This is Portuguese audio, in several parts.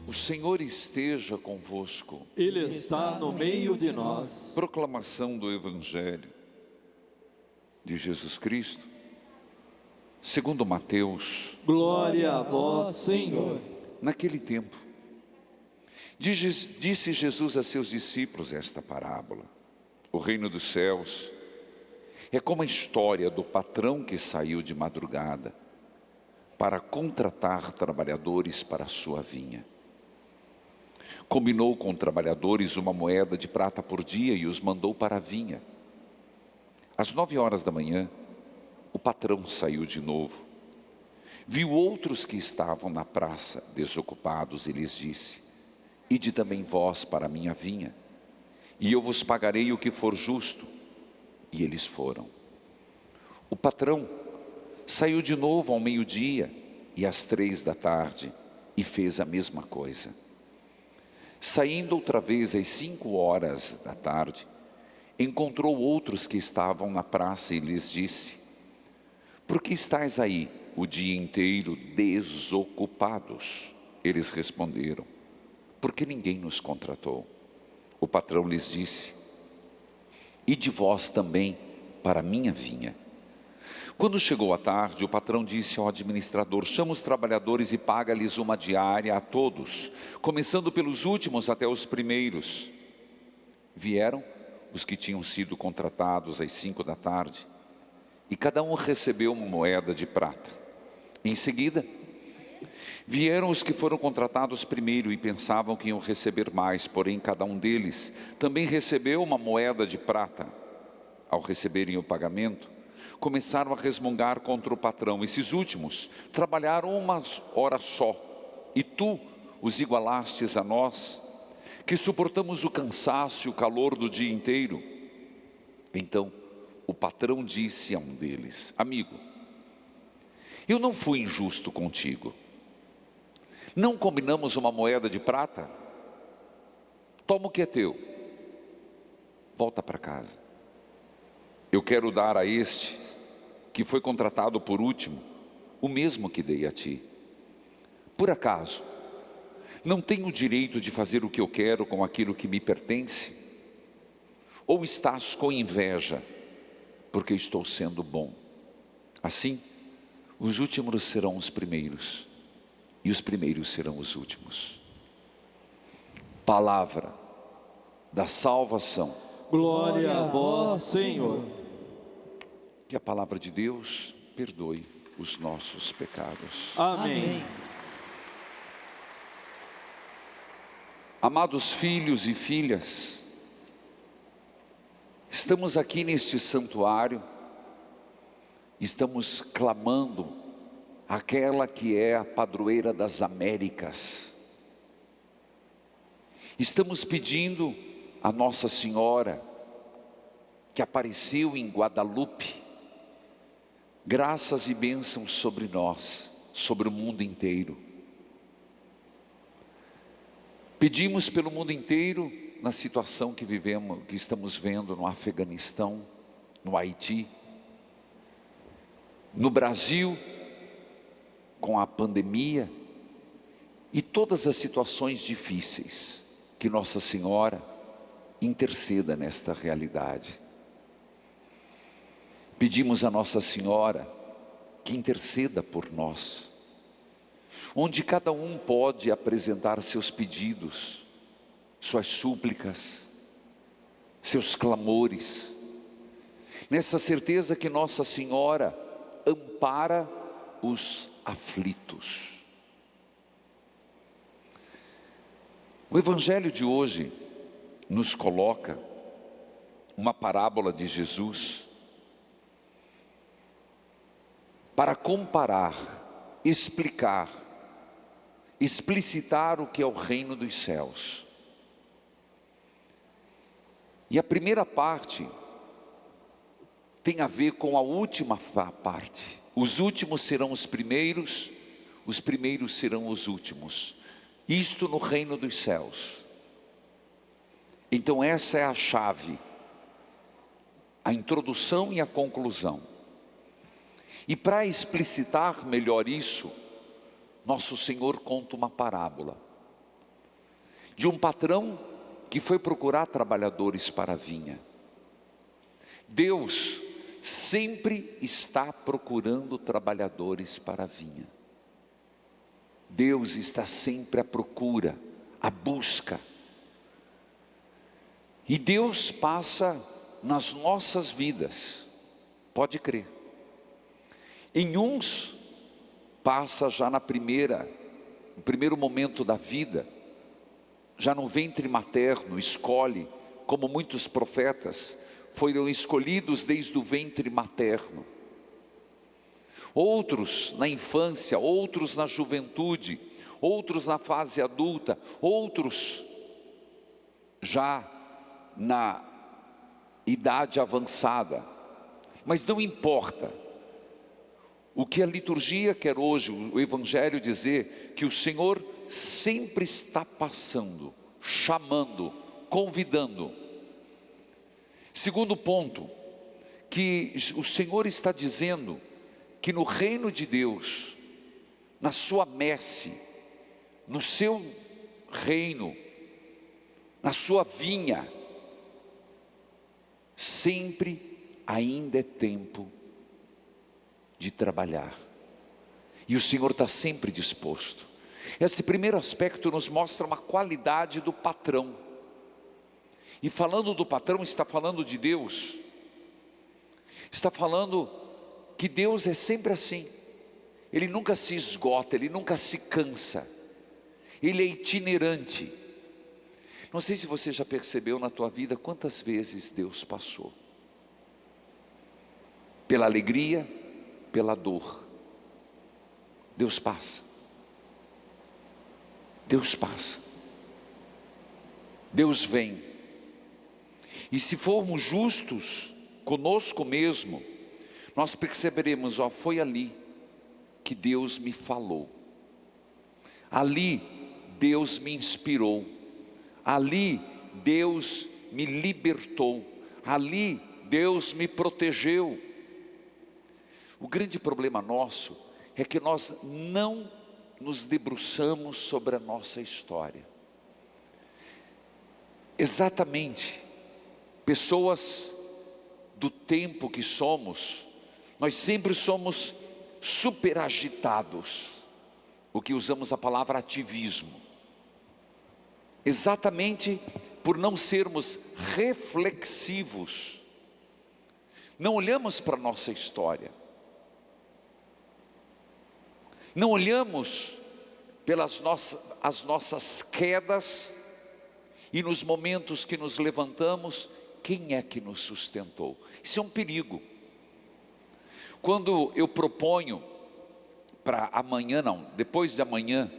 O Senhor esteja convosco. Ele está no meio de nós. Proclamação do Evangelho de Jesus Cristo, segundo Mateus. Glória a vós, Senhor. Naquele tempo, disse Jesus a seus discípulos esta parábola: o reino dos céus é como a história do patrão que saiu de madrugada para contratar trabalhadores para a sua vinha. Combinou com trabalhadores uma moeda de prata por dia e os mandou para a vinha. Às 9 horas da manhã, o patrão saiu de novo. Viu outros que estavam na praça desocupados e lhes disse: ide também vós para a minha vinha, e eu vos pagarei o que for justo. E eles foram. O patrão saiu de novo ao meio-dia e às 3 da tarde e fez a mesma coisa. Saindo outra vez às 5 horas da tarde, encontrou outros que estavam na praça e lhes disse: por que estáis aí o dia inteiro desocupados? Eles responderam: porque ninguém nos contratou. O patrão lhes disse: ide vós também para a minha vinha. Quando chegou a tarde, o patrão disse ao administrador: chama os trabalhadores e paga-lhes uma diária a todos, começando pelos últimos até os primeiros. Vieram os que tinham sido contratados às 5 da tarde, e cada um recebeu uma moeda de prata. Em seguida, vieram os que foram contratados primeiro e pensavam que iam receber mais, porém cada um deles também recebeu uma moeda de prata. Ao receberem o pagamento, começaram a resmungar contra o patrão: esses últimos trabalharam 1 hora só, e tu os igualastes a nós, que suportamos o cansaço e o calor do dia inteiro. Então o patrão disse a um deles: amigo, eu não fui injusto contigo. Não combinamos uma moeda de prata? Toma o que é teu, volta para casa. Eu quero dar a este que foi contratado por último o mesmo que dei a ti. Por acaso não tenho o direito de fazer o que eu quero com aquilo que me pertence? Ou estás com inveja porque estou sendo bom? Assim, os últimos serão os primeiros, e os primeiros serão os últimos. Palavra da salvação. Glória a vós, Senhor. Que a palavra de Deus perdoe os nossos pecados. Amém. Amados filhos e filhas, estamos aqui neste santuário, estamos clamando aquela que é a padroeira das Américas. Estamos pedindo a Nossa Senhora, que apareceu em Guadalupe, graças e bênçãos sobre nós, sobre o mundo inteiro. Pedimos pelo mundo inteiro, na situação que vivemos, que estamos vendo no Afeganistão, no Haiti, no Brasil, com a pandemia e todas as situações difíceis, que Nossa Senhora interceda nesta realidade. Pedimos a Nossa Senhora que interceda por nós, onde cada um pode apresentar seus pedidos, suas súplicas, seus clamores, nessa certeza que Nossa Senhora ampara os aflitos. O Evangelho de hoje nos coloca uma parábola de Jesus para comparar, explicar, explicitar o que é o reino dos céus. E a primeira parte tem a ver com a última parte. Os últimos serão os primeiros serão os últimos. Isto no reino dos céus. Então essa é a chave, a introdução e a conclusão. E para explicitar melhor isso, Nosso Senhor conta uma parábola. de um patrão que foi procurar trabalhadores para a vinha. Deus sempre está procurando trabalhadores para a vinha. Deus está sempre à procura, à busca. E Deus passa nas nossas vidas, pode crer. Em uns, passa já no primeiro momento da vida, já no ventre materno, escolhe, como muitos profetas foram escolhidos desde o ventre materno. Outros na infância, outros na juventude, outros na fase adulta, outros já na idade avançada. Mas não importa. O que a liturgia quer hoje, o Evangelho dizer, que o Senhor sempre está passando, chamando, convidando. Segundo ponto, que o Senhor está dizendo que no reino de Deus, na sua messe, no seu reino, na sua vinha, sempre ainda é tempo de trabalhar. E o Senhor está sempre disposto. Esse primeiro aspecto nos mostra uma qualidade do patrão. E falando do patrão, está falando de Deus. Está falando que Deus é sempre assim. Ele nunca se esgota, Ele nunca se cansa. Ele é itinerante. Não sei se você já percebeu na tua vida quantas vezes Deus passou. Pela alegria, pela dor. Deus passa. Deus passa. Deus vem. E se formos justos conosco mesmo, nós perceberemos, foi ali que Deus me falou. Ali Deus me inspirou. Ali Deus me libertou. Ali Deus me protegeu. O grande problema nosso é que nós não nos debruçamos sobre a nossa história. Exatamente, pessoas do tempo que somos, nós sempre somos superagitados, o que usamos a palavra ativismo. Exatamente por não sermos reflexivos, não olhamos para a nossa história, não olhamos pelas as nossas quedas, e nos momentos que nos levantamos, quem é que nos sustentou? Isso é um perigo. Quando eu proponho para amanhã, depois de amanhã,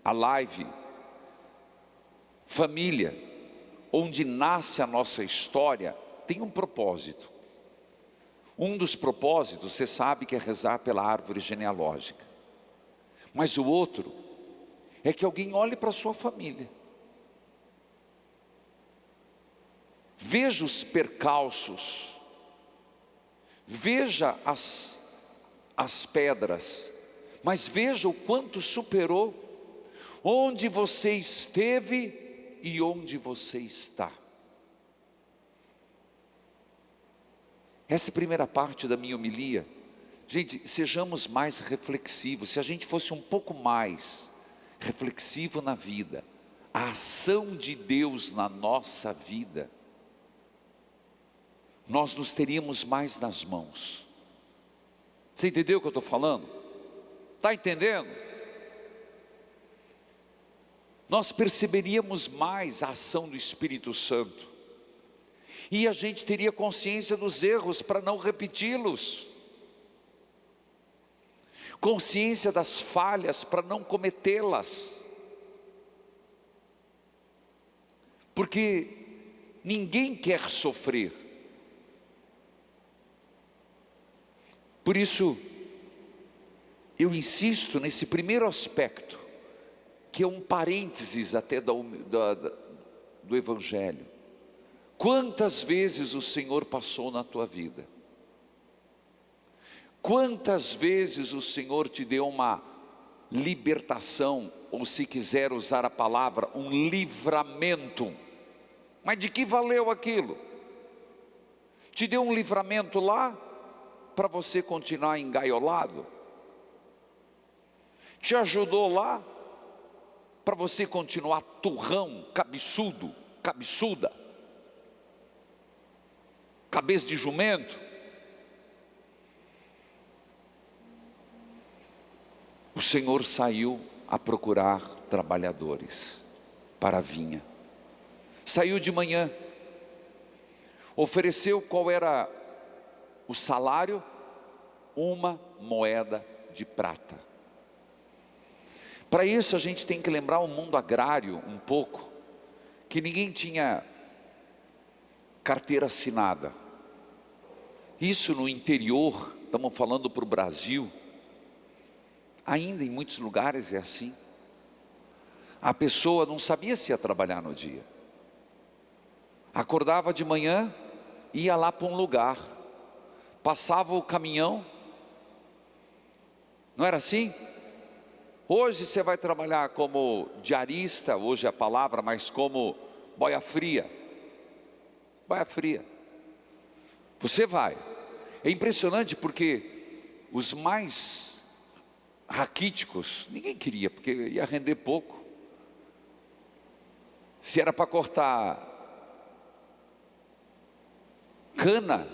a live Família, onde nasce a nossa história, tem um propósito. Um dos propósitos, você sabe que é rezar pela árvore genealógica. Mas o outro é que alguém olhe para a sua família. Veja os percalços, veja as pedras, mas veja o quanto superou, onde você esteve e onde você está. Essa é a primeira parte da minha homilia. Gente, sejamos mais reflexivos. Se a gente fosse um pouco mais reflexivo na vida, a ação de Deus na nossa vida, nós nos teríamos mais nas mãos. Você entendeu o que eu estou falando? Está entendendo? Nós perceberíamos mais a ação do Espírito Santo, e a gente teria consciência dos erros para não repeti-los, consciência das falhas para não cometê-las, porque ninguém quer sofrer. Por isso, eu insisto nesse primeiro aspecto, que é um parênteses até do Evangelho. Quantas vezes o Senhor passou na tua vida? Quantas vezes o Senhor te deu uma libertação, ou se quiser usar a palavra, um livramento. Mas de que valeu aquilo? Te deu um livramento lá para você continuar engaiolado? Te ajudou lá para você continuar turrão, cabeçudo, cabeçuda, cabeça de jumento? O Senhor saiu a procurar trabalhadores para a vinha. Saiu de manhã, ofereceu qual era o salário? 1 moeda de prata. Para isso a gente tem que lembrar o mundo agrário um pouco, que ninguém tinha carteira assinada. Isso no interior, estamos falando para o Brasil, ainda em muitos lugares é assim. A pessoa não sabia se ia trabalhar no dia. Acordava de manhã, ia lá para um lugar, passava o caminhão. Não era assim? Hoje você vai trabalhar como diarista, hoje é a palavra, mas como boia fria. Boia fria. Você vai. É impressionante porque os mais raquíticos, ninguém queria, porque ia render pouco. Se era para cortar cana,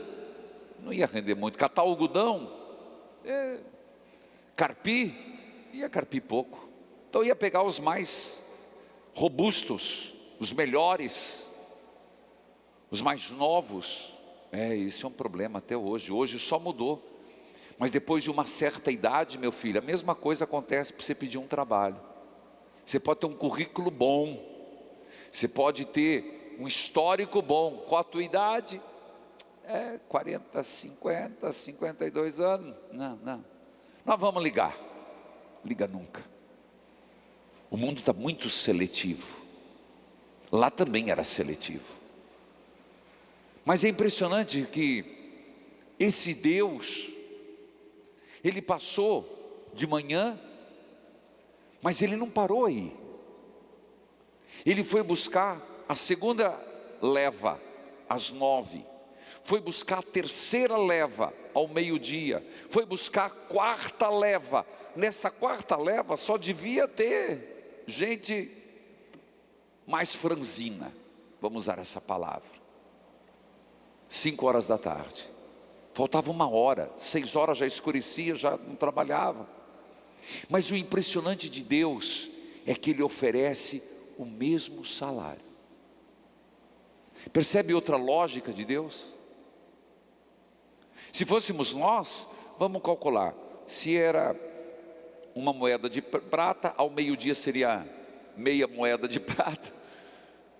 não ia render muito. Catar algodão, carpir, ia carpir pouco. Então ia pegar os mais robustos, os melhores, os mais novos. Isso é um problema até hoje. Hoje só mudou. Mas depois de uma certa idade, meu filho, a mesma coisa acontece para você pedir um trabalho. Você pode ter um currículo bom, você pode ter um histórico bom. Qual a tua idade? 40, 50, 52 anos. Não. Nós vamos ligar. Liga nunca. O mundo está muito seletivo. Lá também era seletivo. Mas é impressionante que esse Deus, Ele passou de manhã, mas Ele não parou aí. Ele foi buscar a segunda leva, às 9. Foi buscar a terceira leva, ao meio-dia. Foi buscar a quarta leva. Nessa quarta leva só devia ter gente mais franzina. Vamos usar essa palavra. 5 horas da tarde. Faltava 1 hora, 6 horas já escurecia, já não trabalhava. Mas o impressionante de Deus é que Ele oferece o mesmo salário. Percebe outra lógica de Deus? Se fôssemos nós, vamos calcular, se era 1 moeda de prata, ao meio-dia seria meia moeda de prata.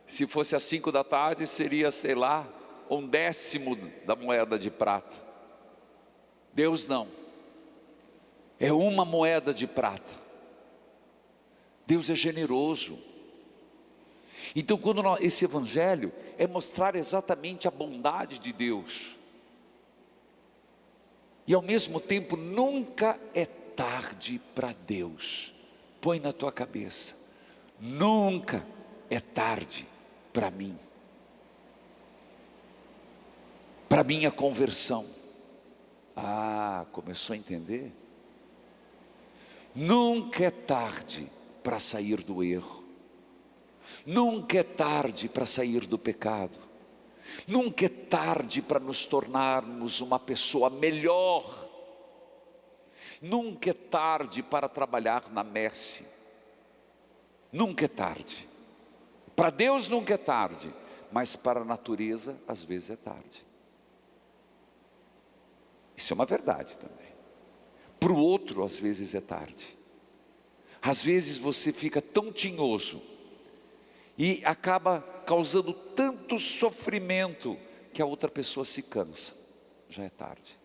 Se fosse às 5 da tarde, seria, sei lá, 1/10 da moeda de prata. Deus não, é 1 moeda de prata. Deus é generoso. Então esse evangelho é mostrar exatamente a bondade de Deus. E ao mesmo tempo nunca é tarde para Deus. Põe na tua cabeça, nunca é tarde para mim. Para minha conversão. Começou a entender? Nunca é tarde para sair do erro. Nunca é tarde para sair do pecado. Nunca é tarde para nos tornarmos uma pessoa melhor. Nunca é tarde para trabalhar na messe. Nunca é tarde. Para Deus nunca é tarde, mas para a natureza às vezes é tarde. Isso é uma verdade também. Para o outro às vezes é tarde. Às vezes você fica tão tinhoso e acaba causando tanto sofrimento que a outra pessoa se cansa. Já é tarde.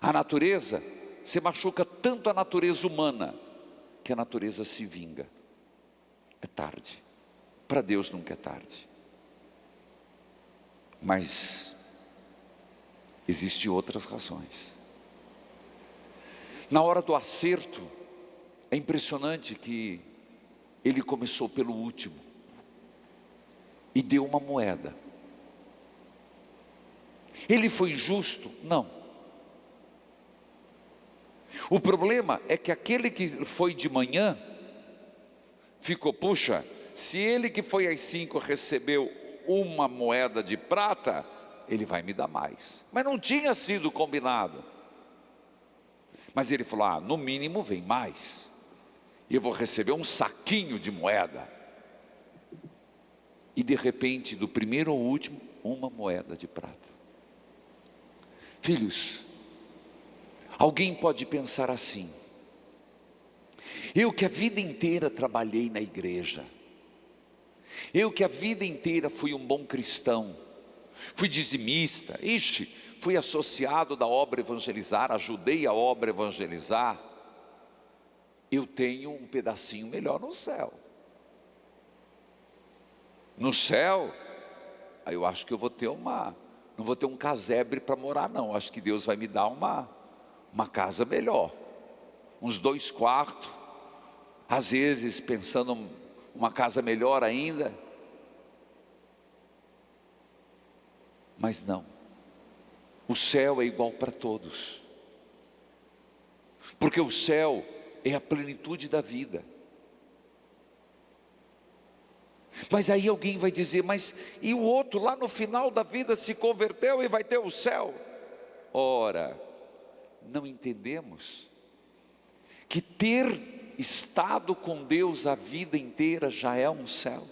A natureza, você machuca tanto a natureza humana que a natureza se vinga. É tarde. Para Deus nunca é tarde. Mas existem outras razões. Na hora do acerto, É impressionante que ele começou pelo último e deu uma moeda. Ele foi justo? Não. O problema é que aquele que foi de manhã ficou, puxa, se ele que foi às 5 recebeu uma moeda de prata, ele vai me dar mais. Mas não tinha sido combinado. Mas ele falou, no mínimo vem mais. Eu vou receber um saquinho de moeda. E de repente, do primeiro ao último, uma moeda de prata. Filhos, alguém pode pensar assim: eu que a vida inteira trabalhei na igreja, eu que a vida inteira fui um bom cristão, fui dizimista, fui associado da obra evangelizar, ajudei a obra evangelizar, eu tenho um pedacinho melhor no céu. No céu, aí eu acho que eu vou ter não vou ter um casebre para morar não, acho que Deus vai me dar uma casa melhor, uns 2 quartos, às vezes pensando uma casa melhor ainda. Mas não, o céu é igual para todos, porque o céu é a plenitude da vida. Mas aí alguém vai dizer, mas e o outro lá no final da vida se converteu e vai ter o céu? Ora, não entendemos que ter estado com Deus a vida inteira já é um céu.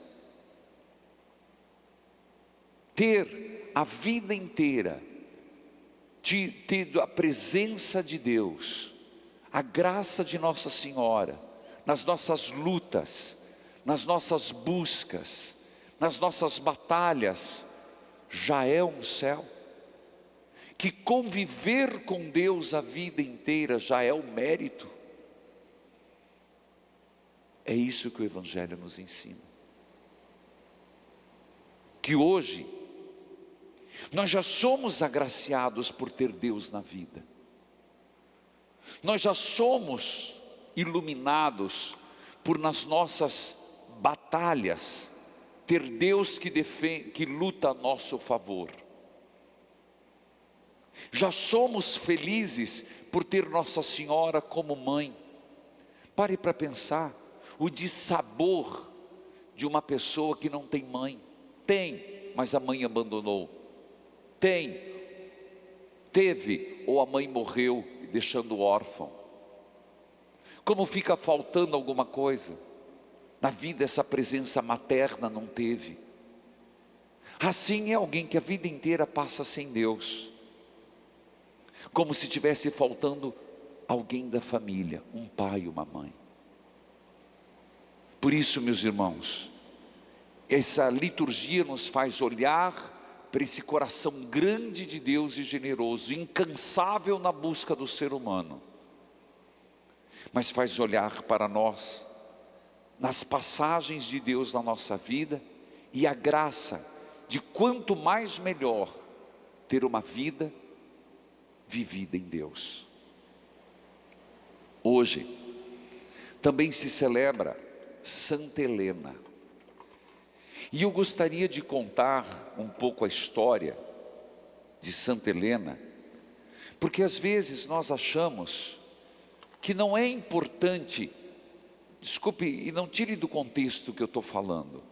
Ter a vida inteira tido a presença de Deus, a graça de Nossa Senhora, nas nossas lutas, nas nossas buscas, nas nossas batalhas, já é um céu. Que conviver com Deus a vida inteira já é o mérito. É isso que o Evangelho nos ensina. Que hoje, nós já somos agraciados por ter Deus na vida. Nós já somos iluminados por nas nossas batalhas, ter Deus que luta a nosso favor. Já somos felizes por ter Nossa Senhora como mãe. Pare para pensar, o dissabor de uma pessoa que não tem mãe. Tem, mas a mãe abandonou. Teve, ou a mãe morreu, deixando órfão. Como fica faltando alguma coisa. Na vida essa presença materna não teve. Assim é alguém que a vida inteira passa sem Deus. Como se tivesse faltando alguém da família, um pai e uma mãe. Por isso, meus irmãos, essa liturgia nos faz olhar para esse coração grande de Deus e generoso, incansável na busca do ser humano. Mas faz olhar para nós, nas passagens de Deus na nossa vida, e a graça de quanto mais melhor ter uma vida vivida em Deus. Hoje também se celebra Santa Helena, e eu gostaria de contar um pouco a história de Santa Helena, porque às vezes nós achamos que não é importante, desculpe, e não tire do contexto que eu estou falando,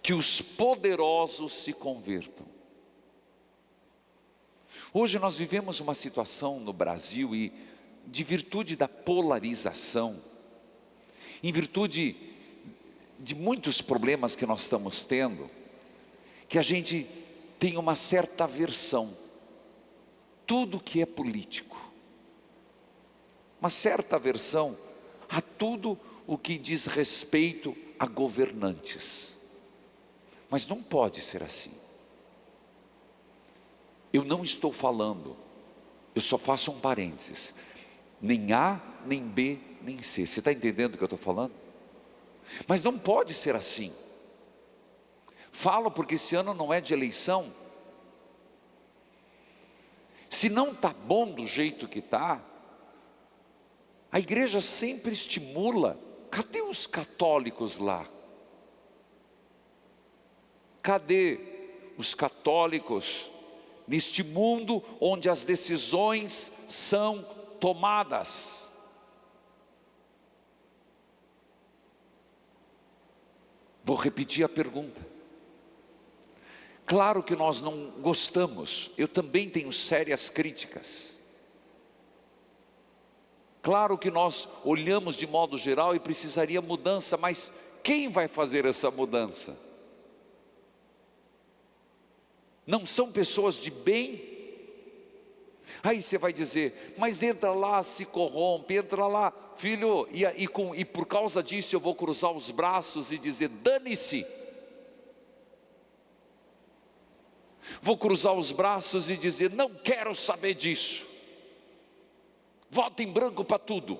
que os poderosos se convertam. Hoje nós vivemos uma situação no Brasil, e de virtude da polarização, em virtude de muitos problemas que nós estamos tendo, que a gente tem uma certa aversão, tudo que é político, uma certa aversão a tudo o que diz respeito a governantes. Mas não pode ser assim. Eu não estou falando, eu só faço um parênteses, nem A, nem B, nem C. Você está entendendo o que eu estou falando? Mas não pode ser assim. Falo porque esse ano não é de eleição. Se não está bom do jeito que está, A igreja sempre estimula. Cadê os católicos lá? Cadê os católicos neste mundo onde as decisões são tomadas? Vou repetir a pergunta. Claro que nós não gostamos, eu também tenho sérias críticas. Claro que nós olhamos de modo geral e precisaria mudança, mas quem vai fazer essa mudança? Não são pessoas de bem? Aí você vai dizer, mas entra lá, se corrompe, entra lá, filho, e por causa disso eu vou cruzar os braços e dizer, dane-se. Vou cruzar os braços e dizer, não quero saber disso. Voto em branco para tudo.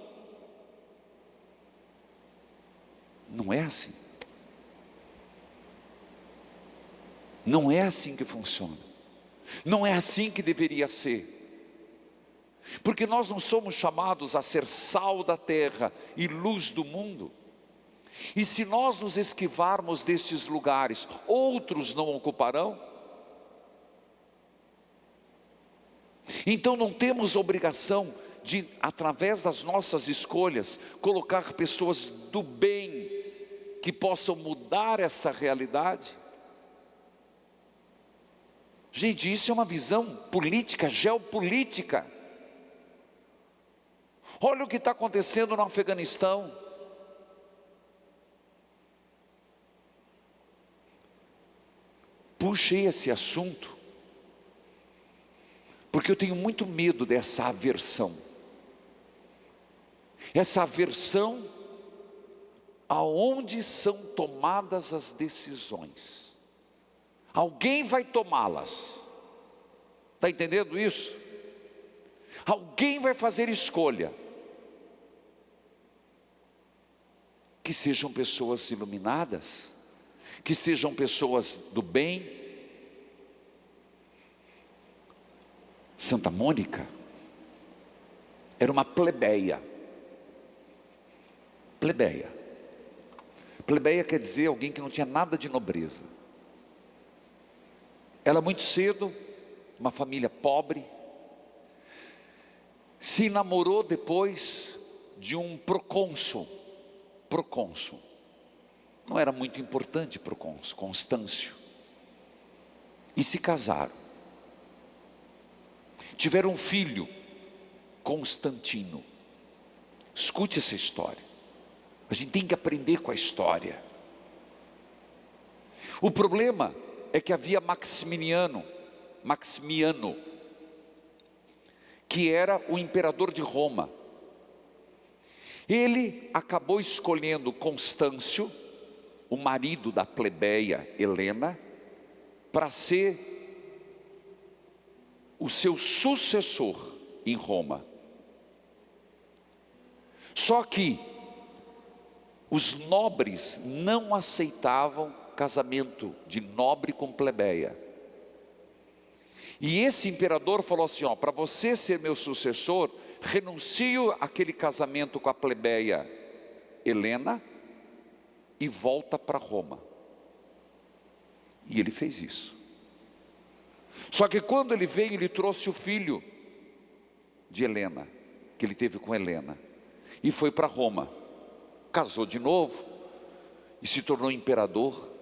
Não é assim. Não é assim que funciona. Não é assim que deveria ser. Porque nós não somos chamados a ser sal da terra e luz do mundo. E se nós nos esquivarmos destes lugares, outros não ocuparão. Então não temos obrigação de, através das nossas escolhas, colocar pessoas do bem que possam mudar essa realidade. Gente, isso é uma visão política, geopolítica. Olha o que está acontecendo no Afeganistão. Puxei esse assunto porque eu tenho muito medo dessa aversão. Essa aversão aonde são tomadas as decisões. Alguém vai tomá-las. Está entendendo isso? Alguém vai fazer escolha. Que sejam pessoas iluminadas, que sejam pessoas do bem. Santa Mônica era uma plebeia. Plebeia. Plebeia quer dizer alguém que não tinha nada de nobreza. Ela muito cedo, uma família pobre, se namorou depois de um procônsul. Procônsul. Não era muito importante procônsul, Constâncio. E se casaram. Tiveram um filho, Constantino. Escute essa história. A gente tem que aprender com a história. O problema é que havia Maximiano, que era o imperador de Roma. Ele acabou escolhendo Constâncio, o marido da plebeia Helena, para ser o seu sucessor em Roma. Só que os nobres não aceitavam casamento de nobre com plebeia. E esse imperador falou assim, para você ser meu sucessor, renuncio àquele casamento com a plebeia Helena e volta para Roma. E ele fez isso. Só que quando ele veio, ele trouxe o filho de Helena, que ele teve com Helena, e foi para Roma. Casou de novo e se tornou imperador.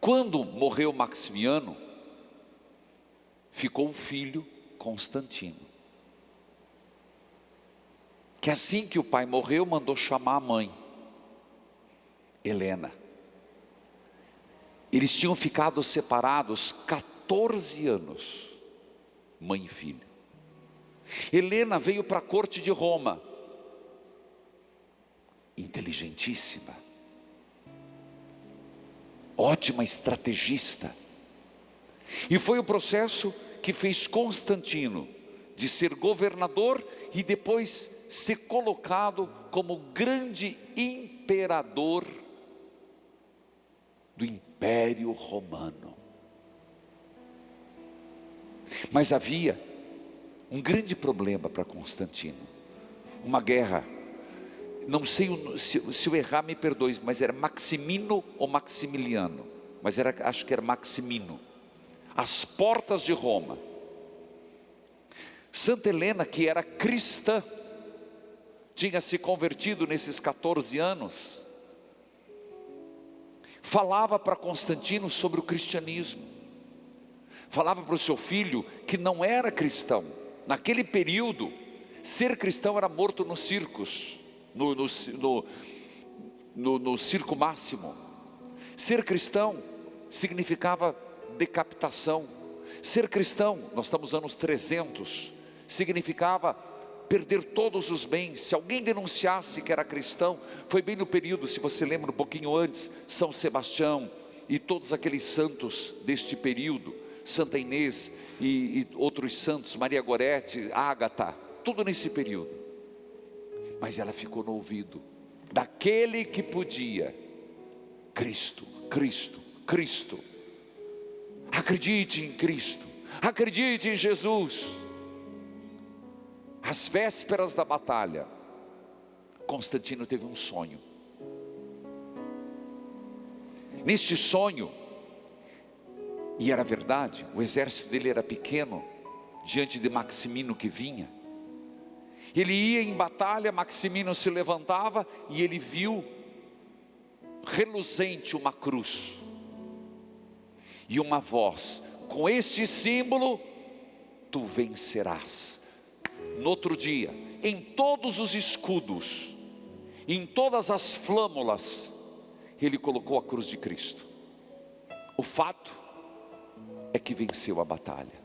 Quando morreu Maximiano, ficou o filho Constantino, que assim que o pai morreu, mandou chamar a mãe, Helena. Eles tinham ficado separados 14 anos, mãe e filho. Helena veio para a corte de Roma, inteligentíssima, ótima estrategista. E foi o processo que fez Constantino de ser governador e depois ser colocado como grande imperador do Império Romano. Mas havia um grande problema para Constantino. Uma guerra, não sei se eu errar me perdoe, mas era Maximino ou Maximiliano, mas acho que era Maximino, às portas de Roma. Santa Helena, que era cristã, tinha se convertido nesses 14 anos, falava para Constantino sobre o cristianismo, falava para o seu filho que não era cristão. Naquele período, ser cristão era morto nos circos, no circo máximo. Ser cristão significava decapitação. Ser cristão, nós estamos nos anos 300, significava perder todos os bens. Se alguém denunciasse que era cristão, foi bem no período, se você lembra um pouquinho antes, São Sebastião e todos aqueles santos deste período, Santa Inês e outros santos, Maria Gorete, Ágata, tudo nesse período. Mas ela ficou no ouvido daquele que podia: Cristo, Cristo, Cristo. Acredite em Cristo, acredite em Jesus. Às vésperas da batalha, Constantino teve um sonho. Neste sonho, e era verdade, o exército dele era pequeno diante de Maximino que vinha. Ele ia em batalha, Maximino se levantava e ele viu reluzente uma cruz e uma voz: com este símbolo tu vencerás. No outro dia, em todos os escudos, em todas as flâmulas, ele colocou a cruz de Cristo. O fato é que venceu a batalha.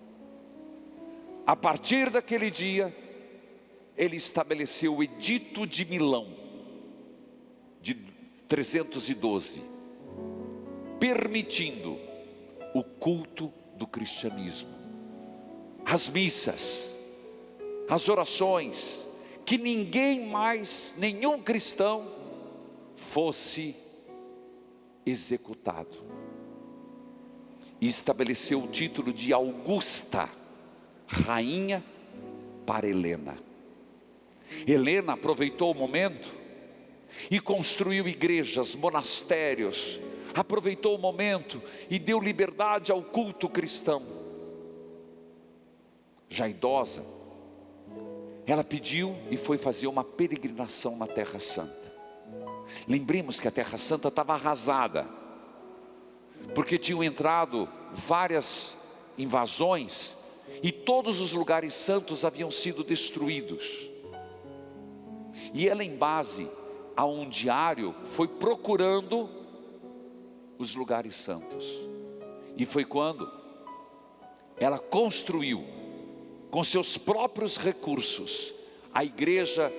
A partir daquele dia, ele estabeleceu o Edito de Milão, de 312, permitindo o culto do cristianismo, as missas, as orações, que ninguém mais, nenhum cristão, fosse executado. E estabeleceu o título de Augusta, rainha, para Helena. Helena aproveitou o momento e construiu igrejas, monastérios, aproveitou o momento e deu liberdade ao culto cristão. Já idosa, ela pediu e foi fazer uma peregrinação na Terra Santa. Lembremos que a Terra Santa estava arrasada, porque tinham entrado várias invasões e todos os lugares santos haviam sido destruídos. E ela, em base a um diário, foi procurando os lugares santos. E foi quando ela construiu, com seus próprios recursos, a igreja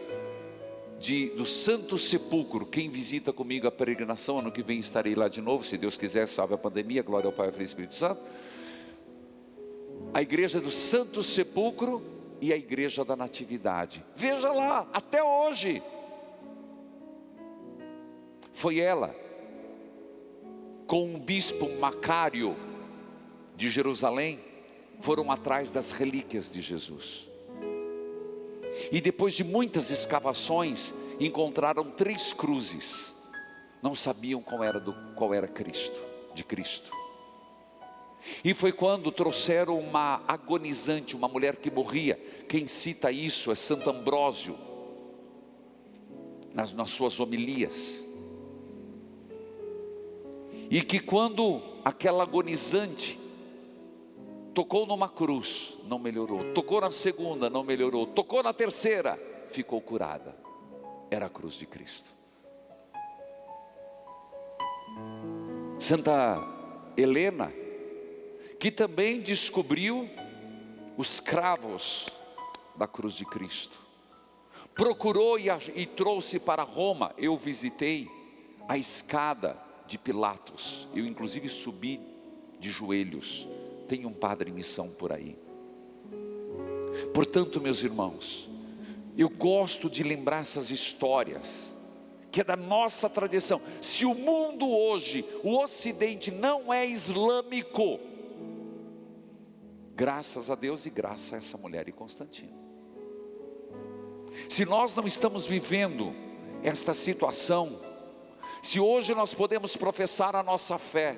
do Santo Sepulcro. Quem visita comigo a peregrinação, ano que vem estarei lá de novo, se Deus quiser, salve a pandemia, glória ao Pai, ao Filho e ao Espírito Santo. A igreja do Santo Sepulcro e a igreja da Natividade. Veja lá, até hoje. Foi ela, com o bispo Macário de Jerusalém, foram atrás das relíquias de Jesus. E depois de muitas escavações, encontraram 3 cruzes. Não sabiam qual era Cristo, de Cristo. E foi quando trouxeram uma agonizante, uma mulher que morria. Quem cita isso é Santo Ambrósio, nas suas homilias. E que quando aquela agonizante tocou numa cruz, não melhorou. Tocou na segunda, não melhorou. Tocou na terceira, ficou curada. Era a cruz de Cristo. Santa Helena, que também descobriu os cravos da cruz de Cristo, procurou e trouxe para Roma. Eu visitei a escada de Pilatos, eu inclusive subi de joelhos. Tem um padre em missão por aí. Portanto, meus irmãos, eu gosto de lembrar essas histórias, que é da nossa tradição. Se o mundo hoje, o Ocidente não é islâmico, Graças a Deus e graças a essa mulher e Constantino. Se nós não estamos vivendo esta situação, se hoje nós podemos professar a nossa fé,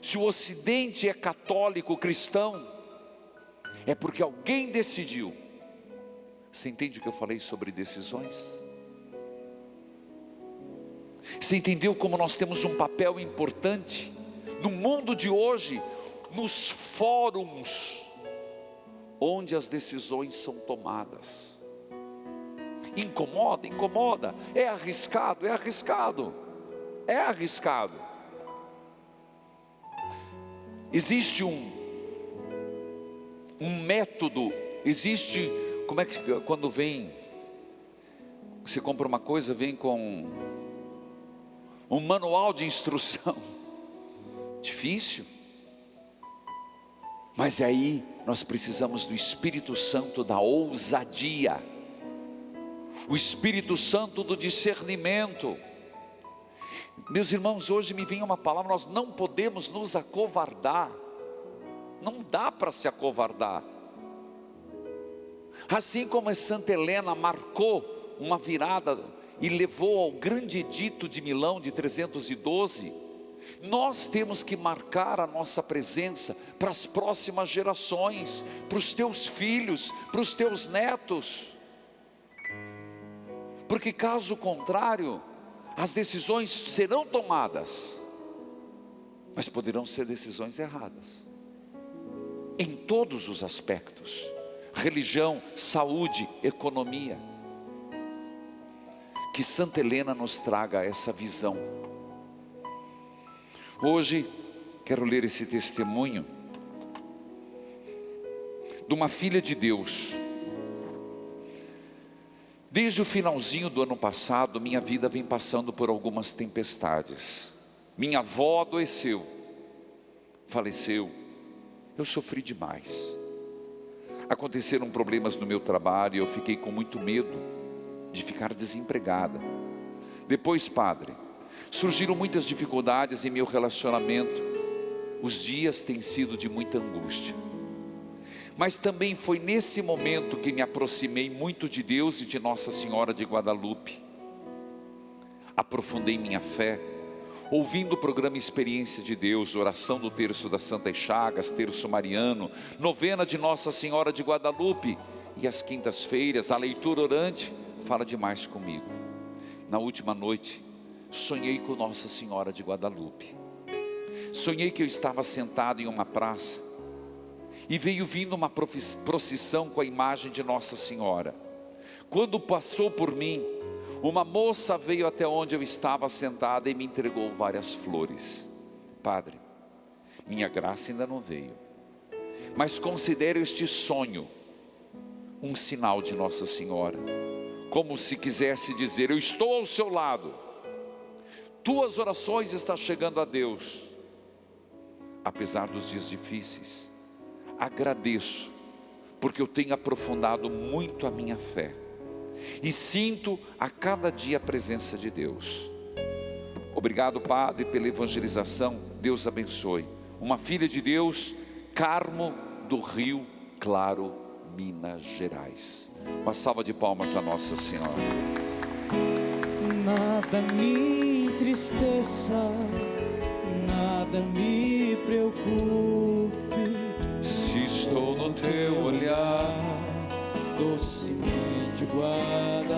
se o Ocidente é católico, cristão, é porque alguém decidiu. Você entende o que eu falei sobre decisões? Você entendeu como nós temos um papel importante no mundo de hoje, nos fóruns onde as decisões são tomadas? Incomoda, incomoda, é arriscado, é arriscado, é arriscado. Existe um método, existe, como é que, quando vem, você compra uma coisa, vem com um manual de instrução, difícil, mas aí nós precisamos do Espírito Santo da ousadia, o Espírito Santo do discernimento. Meus irmãos, hoje me vem uma palavra: nós não podemos nos acovardar, não dá para se acovardar. Assim como a Santa Helena marcou uma virada e levou ao grande edito de Milão de 312, nós temos que marcar a nossa presença para as próximas gerações, para os teus filhos, para os teus netos, porque caso contrário, as decisões serão tomadas, mas poderão ser decisões erradas, em todos os aspectos: religião, saúde, economia. Que Santa Helena nos traga essa visão. Hoje, quero ler esse testemunho de uma filha de Deus. Desde o finalzinho do ano passado, minha vida vem passando por algumas tempestades. Minha avó adoeceu, faleceu, eu sofri demais. Aconteceram problemas no meu trabalho e eu fiquei com muito medo de ficar desempregada. Depois, padre, surgiram muitas dificuldades em meu relacionamento. Os dias têm sido de muita angústia. Mas também foi nesse momento que me aproximei muito de Deus e de Nossa Senhora de Guadalupe. Aprofundei minha fé, ouvindo o programa Experiência de Deus, oração do terço das Santas Chagas, terço mariano, novena de Nossa Senhora de Guadalupe, e às quintas-feiras a leitura orante fala demais comigo. Na última noite, sonhei com Nossa Senhora de Guadalupe. Sonhei que eu estava sentado em uma praça e veio vindo uma procissão com a imagem de Nossa Senhora. Quando passou por mim, uma moça veio até onde eu estava sentada e me entregou várias flores. Padre, minha graça ainda não veio, mas considero este sonho um sinal de Nossa Senhora, como se quisesse dizer: eu estou ao seu lado, tuas orações estão chegando a Deus. Apesar dos dias difíceis, agradeço, porque eu tenho aprofundado muito a minha fé, e sinto a cada dia a presença de Deus. Obrigado, Padre, pela evangelização, Deus abençoe. Uma filha de Deus, Carmo do Rio Claro, Minas Gerais. Uma salva de palmas a Nossa Senhora. Nada me entristeça, nada me preocupe, se estou no teu olhar, docemente guarda